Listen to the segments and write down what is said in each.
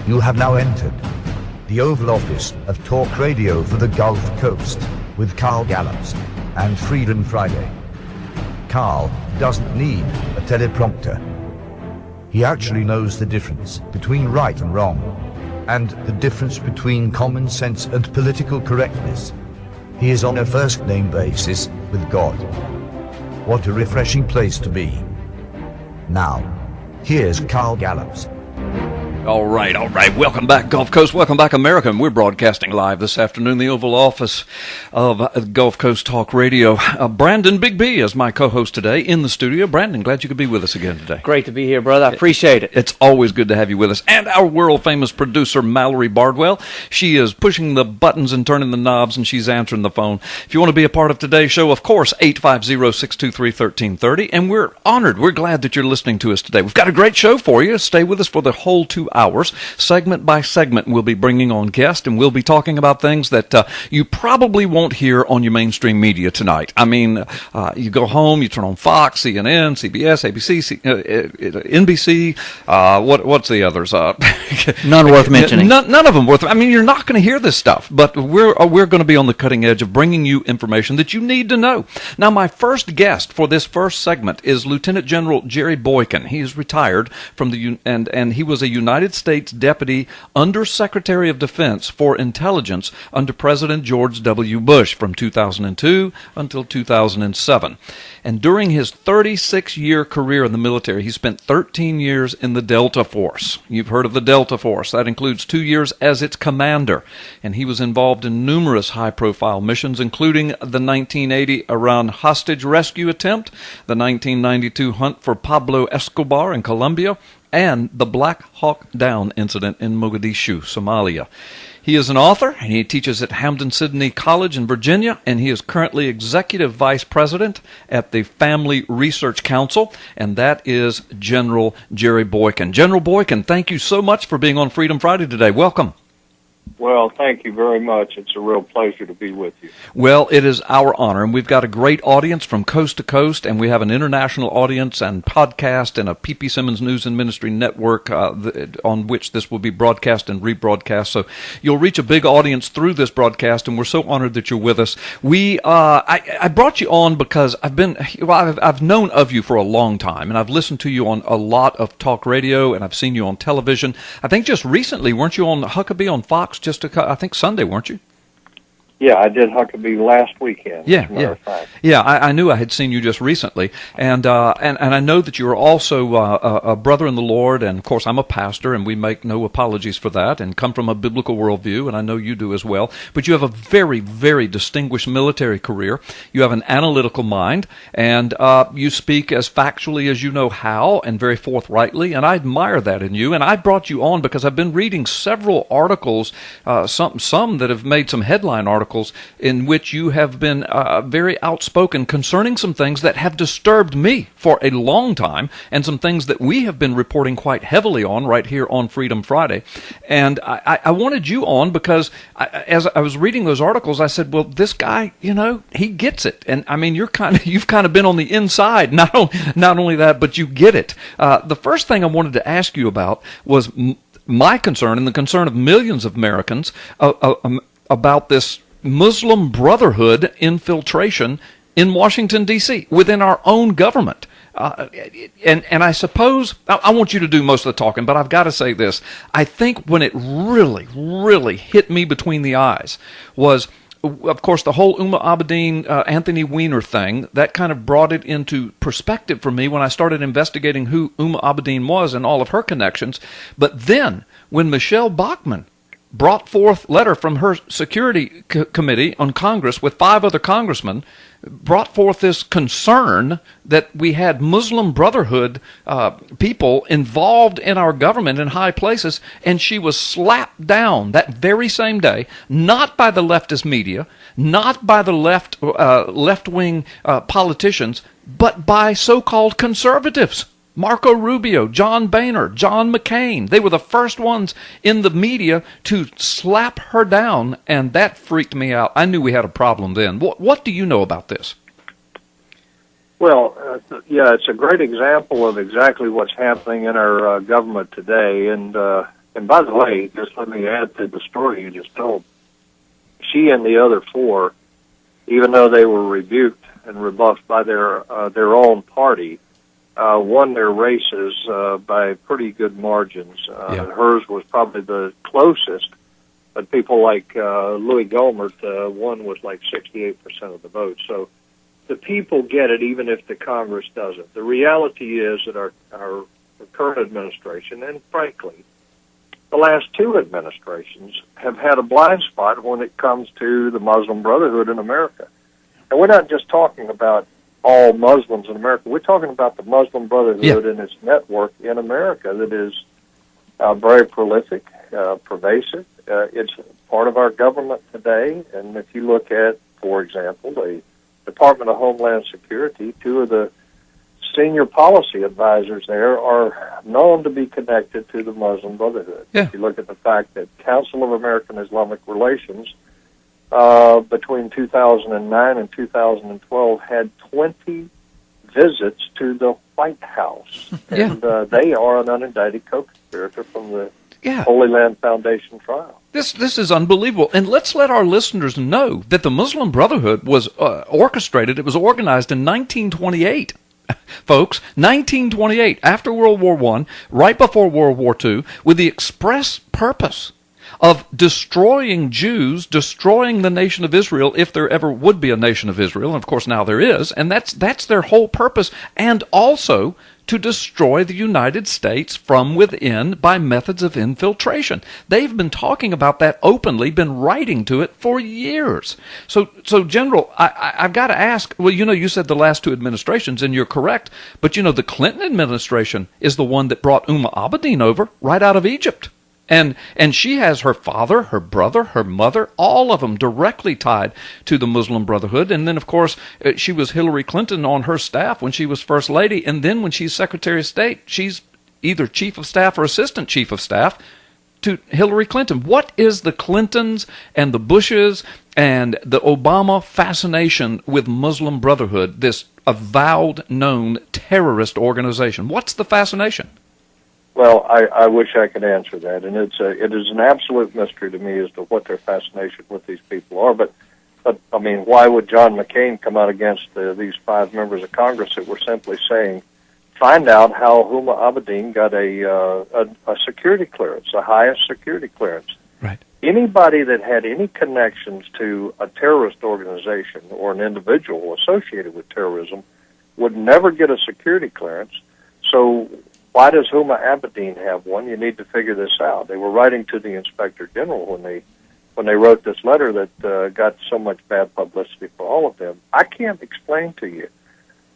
You have now entered the Oval Office of Talk Radio for the Gulf Coast with Carl Gallups and Freedom Friday. Carl doesn't need a teleprompter. He actually knows the difference between right and wrong, and the difference between common sense and political correctness. He is on a first-name basis with God. What a refreshing place to be. Now, here's Carl Gallups. All right. Welcome back, Gulf Coast. Welcome back, America. And we're broadcasting live this afternoon, the Oval Office of Gulf Coast Talk Radio. Brandon Big B is my co-host today in the studio. Brandon, glad you could be with us again today. Great to be here, brother. I appreciate it. It's always good to have you with us. And our world-famous producer, Mallory Bardwell. She is pushing the buttons and turning the knobs, and she's answering the phone. If you want to be a part of today's show, of course, 850-623-1330. And we're honored. We're glad that you're listening to us today. We've got a great show for you. Stay with us for the whole 2 hours. Segment by segment, we'll be bringing on guests, and we'll be talking about things that you probably won't hear on your mainstream media tonight. I mean, you go home, you turn on Fox, CNN, CBS, ABC, NBC, what's the others? None worth mentioning. None of them worth. I mean, you're not going to hear this stuff, but we're going to be on the cutting edge of bringing you information that you need to know. Now, my first guest for this first segment is Lieutenant General Jerry Boykin. He is retired from and he was a United States Deputy Undersecretary of Defense for Intelligence under President George W. Bush from 2002 until 2007. And during his 36-year career in the military, he spent 13 years in the Delta Force. You've heard of the Delta Force. That includes 2 years as its commander. And he was involved in numerous high-profile missions, including the 1980 Iran hostage rescue attempt, the 1992 hunt for Pablo Escobar in Colombia, and the Black Hawk Down incident in Mogadishu, Somalia. He is an author, and he teaches at Hampden-Sydney College in Virginia, and he is currently Executive Vice President at the Family Research Council, and that is General Jerry Boykin. General Boykin, thank you so much for being on Freedom Friday today. Welcome. Well, thank you very much. It's a real pleasure to be with you. Well, it is our honor, and we've got a great audience from coast to coast, and we have an international audience and podcast and a P.P. Simmons News and Ministry network on which this will be broadcast and rebroadcast. So you'll reach a big audience through this broadcast, and we're so honored that you're with us. I brought you on because I've known of you for a long time, and I've listened to you on a lot of talk radio, and I've seen you on television. I think just recently, weren't you on Huckabee on Fox? I think Sunday, weren't you? Yeah, I did Huckabee last weekend. Yeah. I knew I had seen you just recently, and I know that you are also a brother in the Lord, and of course I'm a pastor, and we make no apologies for that, and come from a biblical worldview, and I know you do as well. But you have a very, very distinguished military career. You have an analytical mind, and you speak as factually as you know how, and very forthrightly, and I admire that in you. And I brought you on because I've been reading several articles, some that have made some headline articles, in which you have been very outspoken concerning some things that have disturbed me for a long time, and some things that we have been reporting quite heavily on right here on Freedom Friday. And I wanted you on because as I was reading those articles, I said, well, this guy, he gets it. And I mean, you've kind of been on the inside. Not only that, but you get it. The first thing I wanted to ask you about was my concern and the concern of millions of Americans about this Muslim Brotherhood infiltration in Washington, D.C., within our own government. And I suppose, I want you to do most of the talking, but I've got to say this. I think when it really, really hit me between the eyes was, of course, the whole Abedin, Anthony Weiner thing. That kind of brought it into perspective for me when I started investigating who Abedin was and all of her connections. But then, when Michelle Bachmann brought forth letter from her Security Committee on Congress with 5 other congressmen, brought forth this concern that we had Muslim Brotherhood people involved in our government in high places, and she was slapped down that very same day, not by the leftist media, not by the left-wing politicians, but by so-called conservatives. Marco Rubio, John Boehner, John McCain. They were the first ones in the media to slap her down, and that freaked me out. I knew we had a problem then. What do you know about this? Well, it's a great example of exactly what's happening in our government today. And And by the way, just let me add to the story you just told. She and the other four, even though they were rebuked and rebuffed by their own party, won their races by pretty good margins. Hers was probably the closest, but people like Louis Gohmert won with like 68% of the vote. So the people get it, even if the Congress doesn't. The reality is that our current administration, and frankly, the last two administrations, have had a blind spot when it comes to the Muslim Brotherhood in America. And we're not just talking about all Muslims in America. We're talking about the Muslim Brotherhood and its network in America that is very prolific, pervasive. It's part of our government today. And if you look at, for example, the Department of Homeland Security, two of the senior policy advisors there are known to be connected to the Muslim Brotherhood. Yeah. If you look at the fact that Council of American Islamic Relations between 2009 and 2012 had 20 visits to the White House. And they are an unindicted co-conspirator from the Holy Land Foundation trial. This is unbelievable. And let's let our listeners know that the Muslim Brotherhood was orchestrated. It was organized in 1928. Folks, 1928, after World War I, right before World War II, with the express purpose of destroying Jews, destroying the nation of Israel, if there ever would be a nation of Israel, and of course now there is, and that's their whole purpose, and also to destroy the United States from within by methods of infiltration. They've been talking about that openly, been writing to it for years. So General, I've got to ask, well, you said the last two administrations, and you're correct, but the Clinton administration is the one that brought Abedin over right out of Egypt. And she has her father, her brother, her mother, all of them directly tied to the Muslim Brotherhood. And then, of course, she was Hillary Clinton on her staff when she was First Lady. And then when she's Secretary of State, she's either Chief of Staff or Assistant Chief of Staff to Hillary Clinton. What is the Clintons and the Bushes and the Obama fascination with Muslim Brotherhood, this avowed, known terrorist organization? What's the fascination? Well, I wish I could answer that, and it is an absolute mystery to me as to what their fascination with these people are. But I mean, why would John McCain come out against these five members of Congress that were simply saying, find out how Huma Abedin got a security clearance, the highest security clearance? Right. Anybody that had any connections to a terrorist organization or an individual associated with terrorism would never get a security clearance. So why does Huma Abedin have one? You need to figure this out. They were writing to the Inspector General when they wrote this letter that got so much bad publicity for all of them. I can't explain to you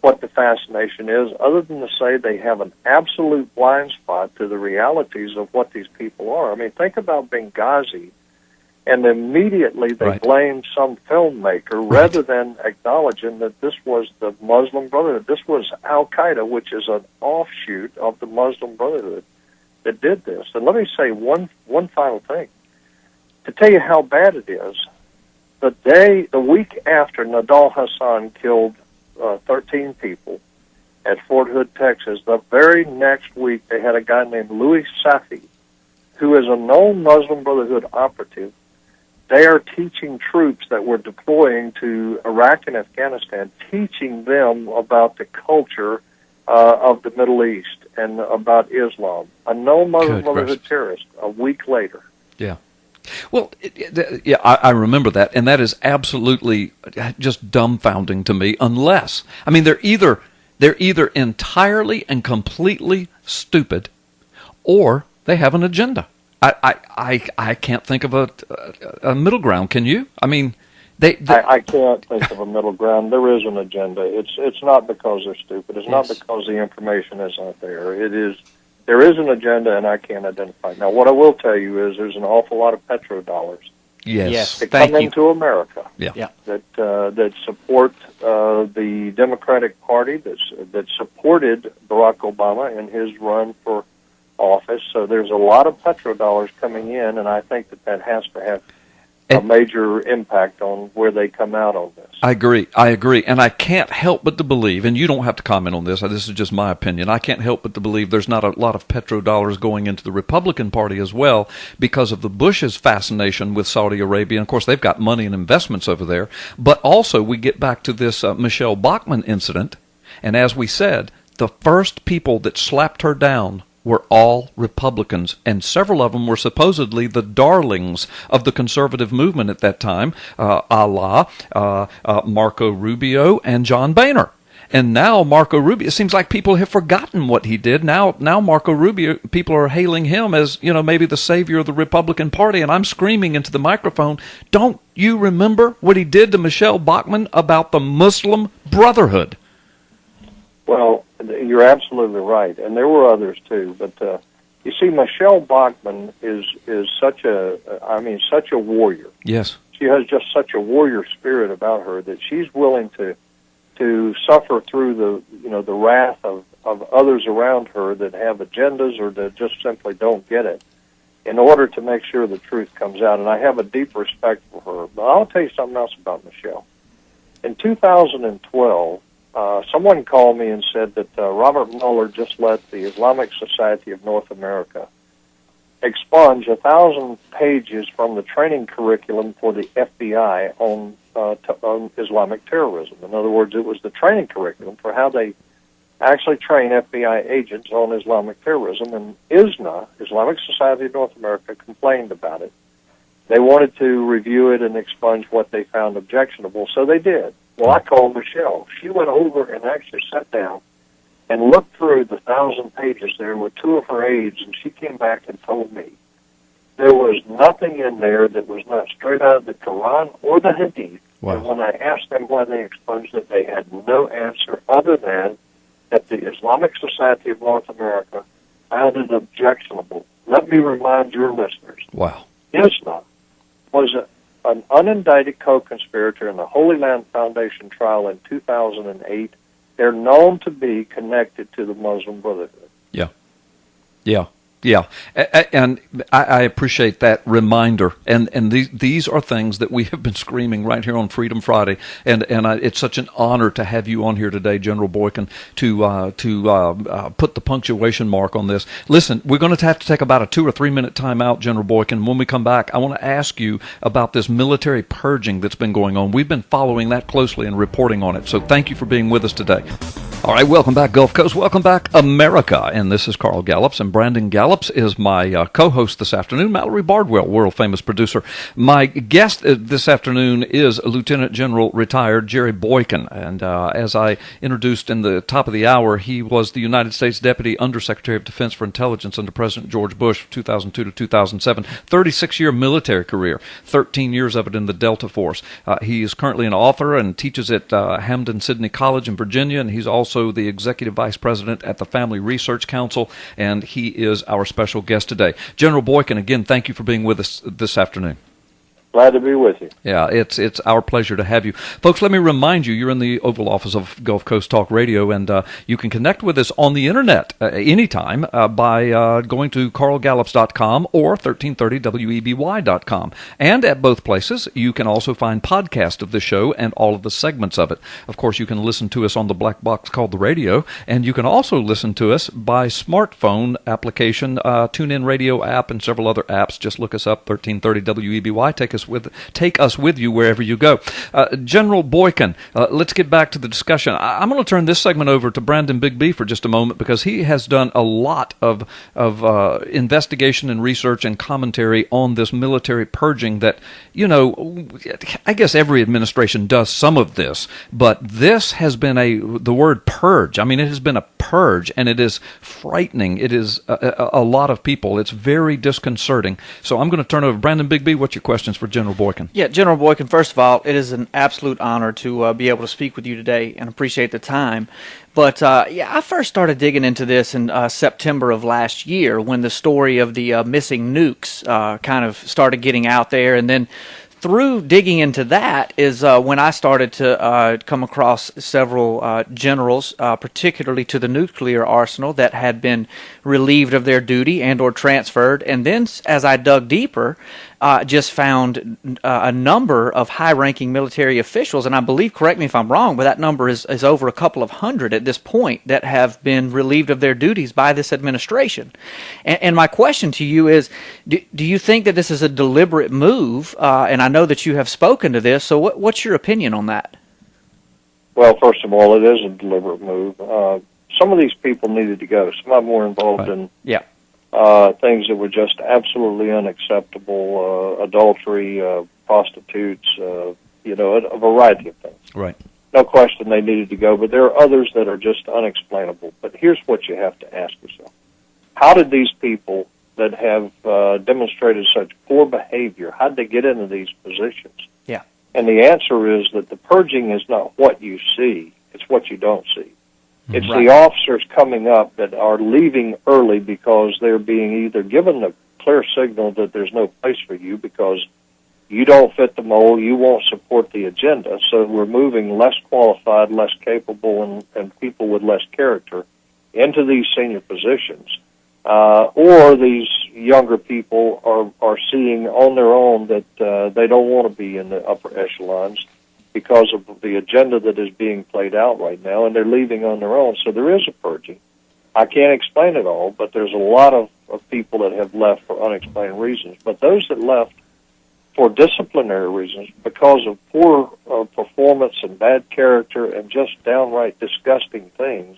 what the fascination is, other than to say they have an absolute blind spot to the realities of what these people are. I mean, think about Benghazi, and immediately they blamed some filmmaker rather than acknowledging that this was the Muslim Brotherhood. This was Al-Qaeda, which is an offshoot of the Muslim Brotherhood that did this. And let me say one final thing. To tell you how bad it is, the week after Nadal Hassan killed 13 people at Fort Hood, Texas, the very next week they had a guy named Louis Safi, who is a known Muslim Brotherhood operative. They are teaching troops that were deploying to Iraq and Afghanistan, teaching them about the culture of the Middle East and about Islam. A known Muslim Brotherhood terrorist a week later. Yeah. Well, I remember that, and that is absolutely just dumbfounding to me. Unless, I mean, they're either entirely and completely stupid, or they have an agenda. I can't think of a middle ground. Can you? I mean, I can't think of a middle ground. There is an agenda. It's not because they're stupid. It's not because the information is not there. There is an agenda, and I can't identify it. Now, what I will tell you is there's an awful lot of petrodollars that come into America that support the Democratic Party, that supported Barack Obama in his run for office. So there's a lot of petrodollars coming in, and I think that has to have a major impact on where they come out on this. I agree, and I can't help but to believe, and you don't have to comment on this, this is just my opinion, I can't help but to believe there's not a lot of petrodollars going into the Republican Party as well because of the Bush's fascination with Saudi Arabia, and of course they've got money and investments over there, but also we get back to this Michelle Bachmann incident, and as we said, the first people that slapped her down were all Republicans, and several of them were supposedly the darlings of the conservative movement at that time, Marco Rubio and John Boehner. And now Marco Rubio, it seems like people have forgotten what he did. Now Marco Rubio, people are hailing him as, maybe the savior of the Republican Party, and I'm screaming into the microphone, don't you remember what he did to Michelle Bachmann about the Muslim Brotherhood? Well, you're absolutely right, and there were others too. But you see, Michelle Bachmann is such a warrior. Yes, she has just such a warrior spirit about her that she's willing to suffer through the wrath of others around her that have agendas or that just simply don't get it, in order to make sure the truth comes out. And I have a deep respect for her. But I'll tell you something else about Michelle. In 2012. Someone called me and said that Robert Mueller just let the Islamic Society of North America expunge 1,000 pages from the training curriculum for the FBI on Islamic terrorism. In other words, it was the training curriculum for how they actually train FBI agents on Islamic terrorism, and ISNA, Islamic Society of North America, complained about it. They wanted to review it and expunge what they found objectionable, so they did. Well, I called Michelle. She went over and actually sat down and looked through the 1,000 pages there with two of her aides, and she came back and told me there was nothing in there that was not straight out of the Quran or the Hadith. Wow. And when I asked them why they expunged it, they had no answer other than that the Islamic Society of North America found it objectionable. Let me remind your listeners. Wow. ISNA was an unindicted co-conspirator in the Holy Land Foundation trial in 2008. They're known to be connected to the Muslim Brotherhood. Yeah, and I appreciate that reminder, and these are things that we have been screaming right here on Freedom Friday, and it's such an honor to have you on here today, General Boykin, to put the punctuation mark on this. Listen, we're going to have to take about a 2 or 3 minute time out, General Boykin. When we come back, I want to ask you about this military purging that's been going on. We've been following that closely and reporting on it, so thank you for being with us today. All right, welcome back, Gulf Coast. Welcome back, America. And this is Carl Gallups, and Brandon Gallups is my co-host this afternoon. Mallory Bardwell, world-famous producer. My guest this afternoon is Lieutenant General retired Jerry Boykin. And as I introduced in the top of the hour, he was the United States Deputy Undersecretary of Defense for Intelligence under President George Bush, 2002 to 2007. 36-year military career, 13 years of it in the Delta Force. He is currently an author and teaches at Hampden-Sydney College in Virginia, and he's also the Executive Vice President at the Family Research Council, and he is our special guest today. General Boykin, again, thank you for being with us this afternoon. Glad to be with you. Yeah, it's our pleasure to have you. Folks, let me remind you, you're in the Oval Office of Gulf Coast Talk Radio, and you can connect with us on the Internet anytime by going to carlgallups.com or 1330weby.com. And at both places, you can also find podcasts of the show and all of the segments of it. Of course, you can listen to us on the black box called the radio, and you can also listen to us by smartphone application, TuneIn Radio app, and several other apps. Just look us up, 1330 WEBY. Take us with you wherever you go. General Boykin, let's get back to the discussion. I'm going to turn this segment over to Brandon Big B for just a moment, because he has done a lot of investigation and research and commentary on this military purging that, I guess every administration does some of this, but this has been the word purge. I mean, it has been a purge, and it is frightening. It is a lot of people. It's very disconcerting. So I'm going to turn over. Brandon Big B, what's your questions for General Boykin? Yeah, General Boykin, first of all, it is an absolute honor to be able to speak with you today, and appreciate the time. But, I first started digging into this in September of last year, when the story of the missing nukes kind of started getting out there, and then through digging into that is when I started to come across several generals, particularly to the nuclear arsenal, that had been relieved of their duty and or transferred. And then as I dug deeper, just found a number of high-ranking military officials, and I believe, correct me if I'm wrong, but that number is over a couple of hundred at this point that have been relieved of their duties by this administration. And my question to you is, do you think that this is a deliberate move? And I know that you have spoken to this, so what's your opinion on that? Well, first of all, it is a deliberate move. Some of these people needed to go. Some of them were involved in things that were just absolutely unacceptable, adultery, prostitutes, a variety of things. Right. No question they needed to go, but there are others that are just unexplainable. But here's what you have to ask yourself. How did these people that have demonstrated such poor behavior, how did they get into these positions? Yeah. And the answer is that the purging is not what you see, it's what you don't see. It's the officers coming up that are leaving early because they're being either given a clear signal that there's no place for you because you don't fit the mold, you won't support the agenda, so we're moving less qualified, less capable, and people with less character into these senior positions. Or these younger people are seeing on their own that they don't want to be in the upper echelons because of the agenda that is being played out right now, and they're leaving on their own. So there is a purging. I can't explain it all, but there's a lot of people that have left for unexplained reasons. But those that left for disciplinary reasons because of poor performance and bad character and just downright disgusting things,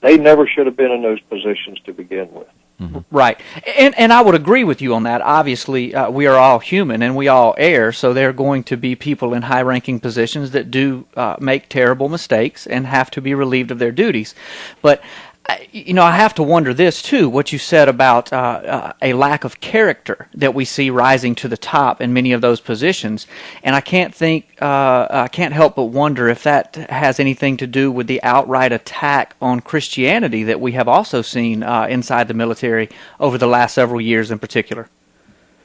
they never should have been in those positions to begin with. Mm-hmm. Right. And I would agree with you on that. Obviously, we are all human and we all err, so there are going to be people in high-ranking positions that do make terrible mistakes and have to be relieved of their duties. But I have to wonder this, too, what you said about a lack of character that we see rising to the top in many of those positions. And I can't help but wonder if that has anything to do with the outright attack on Christianity that we have also seen inside the military over the last several years in particular.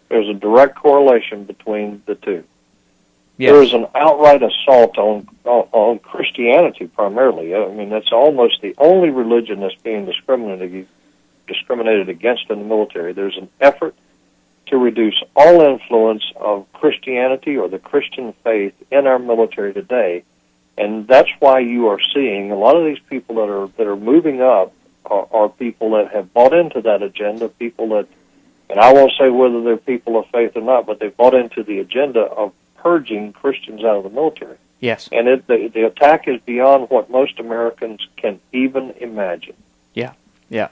There's a direct correlation between the two. Yes. There is an outright assault on Christianity primarily. I mean, that's almost the only religion that's being discriminated against in the military. There's an effort to reduce all influence of Christianity or the Christian faith in our military today, and that's why you are seeing a lot of these people that are moving up are people that have bought into that agenda, people that, and I won't say whether they're people of faith or not, but they've bought into the agenda of purging Christians out of the military. Yes. And the attack is beyond what most Americans can even imagine. Yeah. Yeah.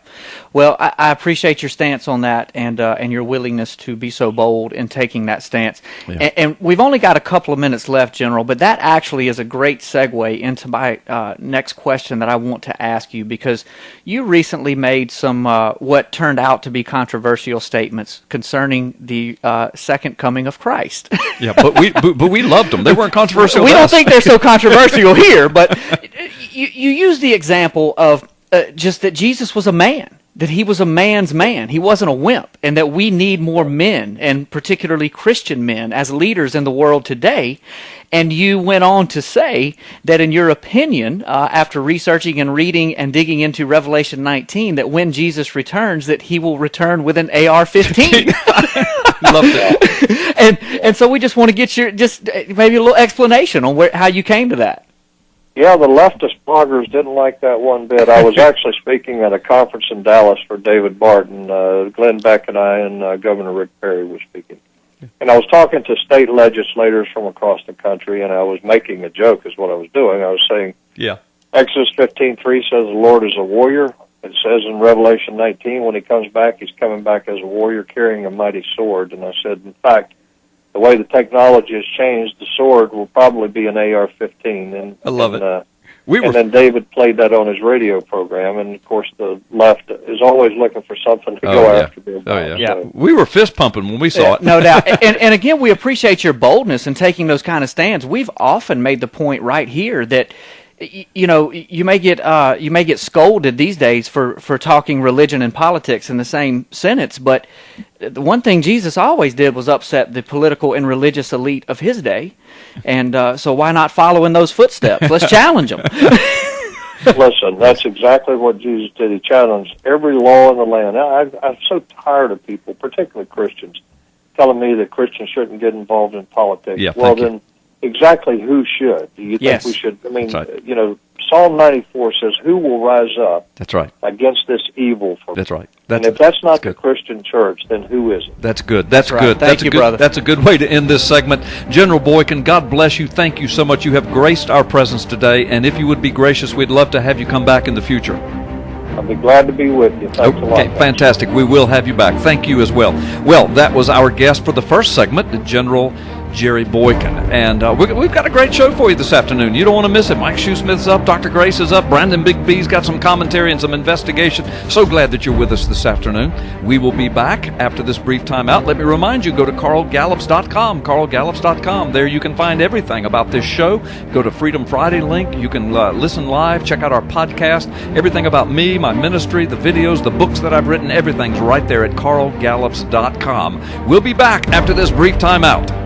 Well, I appreciate your stance on that and your willingness to be so bold in taking that stance. Yeah. And we've only got a couple of minutes left, General, but that actually is a great segue into my next question that I want to ask you, because you recently made some what turned out to be controversial statements concerning the second coming of Christ. Yeah, but we loved them. They weren't controversial. We don't think they're so controversial here, but you use the example of just that Jesus was a man, that he was a man's man. He wasn't a wimp, and that we need more men, and particularly Christian men, as leaders in the world today. And you went on to say that, in your opinion, after researching and reading and digging into Revelation 19, that when Jesus returns, that he will return with an AR-15. Loved it. And so we just want to get your maybe a little explanation on how you came to that. Yeah, the leftist bloggers didn't like that one bit. I was actually speaking at a conference in Dallas for David Barton. Glenn Beck and I and Governor Rick Perry were speaking. And I was talking to state legislators from across the country, and I was making a joke is what I was doing. I was saying, Exodus 15:3 says the Lord is a warrior. It says in Revelation 19, when he comes back, he's coming back as a warrior carrying a mighty sword. And I said, in fact, the way the technology has changed, the sword will probably be an AR-15. And I love it. And then David played that on his radio program, and of course the left is always looking for something to go after. So. We were fist pumping when we saw it. No doubt. And again, we appreciate your boldness in taking those kind of stands. We've often made the point right here that you may get scolded these days for talking religion and politics in the same sentence, but the one thing Jesus always did was upset the political and religious elite of his day, and so why not follow in those footsteps? Let's challenge them. Listen, that's exactly what Jesus did. He challenged every law in the land. I'm so tired of people, particularly Christians, telling me that Christians shouldn't get involved in politics. Yeah, well, thank you. then exactly who should? Do you think Yes. we should? I mean, That's right. you know, Psalm 94 says, "Who will rise up That's right. against this evil for me?" That's right. And if that's not the good. Christian church, then who is it? That's good. That's right. good. Thank That's you, a good, brother. That's a good way to end this segment. General Boykin, God bless you. Thank you so much. You have graced our presence today, and if you would be gracious, we'd love to have you come back in the future. I'll be glad to be with you. Thanks a lot. Okay, fantastic. We will have you back. Thank you as well. Well, that was our guest for the first segment, General Jerry Boykin. And we've got a great show for you this afternoon. You don't want to miss it. Mike Shoesmith's up, Dr. Grace is up, Brandon Big B's got some commentary and some investigation. So glad that you're with us this afternoon. We will be back after this brief time out. Let me remind you, go to carlgallups.com, carlgallups.com. There you can find everything about this show. Go to Freedom Friday link. You can listen live, check out our podcast, everything about me, my ministry, the videos, the books that I've written, everything's right there at carlgallups.com. We'll be back after this brief time out.